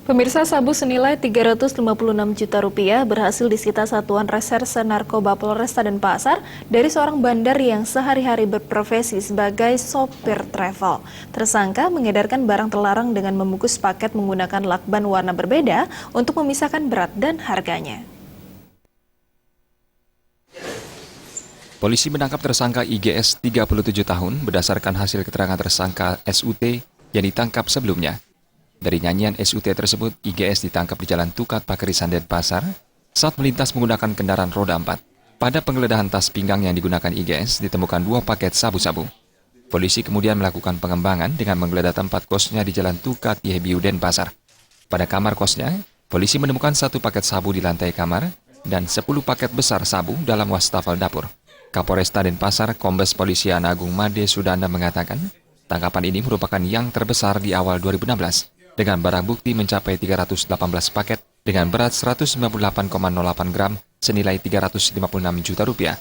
Pemirsa, sabu senilai Rp356 juta berhasil disita Satuan Reserse Narkoba Polresta Denpasar dari seorang bandar yang sehari-hari berprofesi sebagai sopir travel. Tersangka mengedarkan barang terlarang dengan membungkus paket menggunakan lakban warna berbeda untuk memisahkan berat dan harganya. Polisi menangkap tersangka IGS 37 tahun berdasarkan hasil keterangan tersangka SUT yang ditangkap sebelumnya. Dari nyanyian SUT tersebut, IGS ditangkap di Jalan Tukat Pakerisan Denpasar saat melintas menggunakan kendaraan roda 4. Pada penggeledahan tas pinggang yang digunakan IGS, ditemukan 2 paket sabu-sabu. Polisi kemudian melakukan pengembangan dengan menggeledah tempat kosnya di Jalan Tukat Yebiu Denpasar. Pada kamar kosnya, polisi menemukan 1 paket sabu di lantai kamar dan 10 paket besar sabu dalam wastafel dapur. Kapolresta Denpasar, Kombes Polisian Agung Made Sudana mengatakan, tangkapan ini merupakan yang terbesar di awal 2016. Dengan barang bukti mencapai 318 paket dengan berat 198,08 gram senilai Rp356 juta.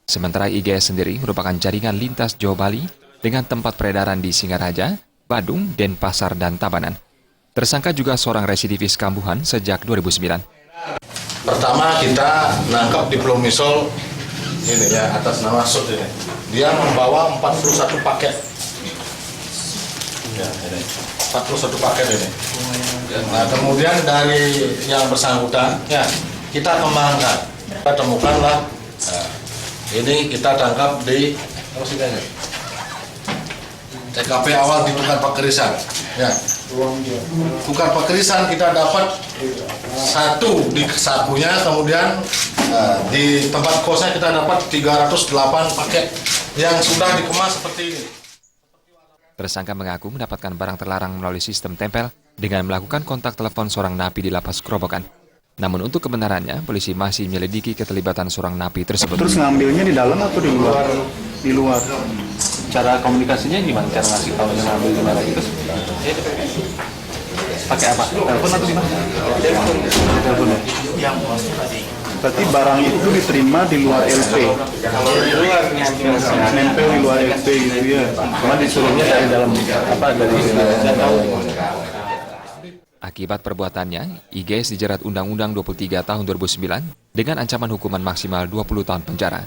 Sementara IGS sendiri merupakan jaringan lintas Jawa Bali dengan tempat peredaran di Singaraja, Badung, Denpasar, dan Tabanan. Tersangka juga seorang residivis kambuhan sejak 2009. Pertama kita nangkap diplomisol ini ya atas nama Sud ini. Dia membawa 41 paket. Ya, ini. 41 paket ini. Nah, kemudian dari yang bersangkutan, ya kita kembangkan. Kita temukanlah, ini kita tangkap di TKP awal di Tukat Pakerisan. Ya, Tukat Pakerisan kita dapat 1 di sakunya, kemudian di tempat kosnya kita dapat 308 paket yang sudah dikemas seperti ini. Tersangka mengaku mendapatkan barang terlarang melalui sistem tempel dengan melakukan kontak telepon seorang napi di lapas Kerobokan. Namun untuk kebenarannya, polisi masih menyelidiki keterlibatan seorang napi tersebut. Terus ngambilnya di dalam atau di luar? Di luar. Cara komunikasinya gimana? Cara ngasih tahu yang ngambil gimana gitu? Pakai apa? Telepon atau gimana? Telepon ya? Berarti barang itu diterima di luar LP. Nempel di luar LP gitu ya. Cuma disuruhnya dari dalam Akibat perbuatannya, IGS dijerat Undang-Undang 23 tahun 2009 dengan ancaman hukuman maksimal 20 tahun penjara.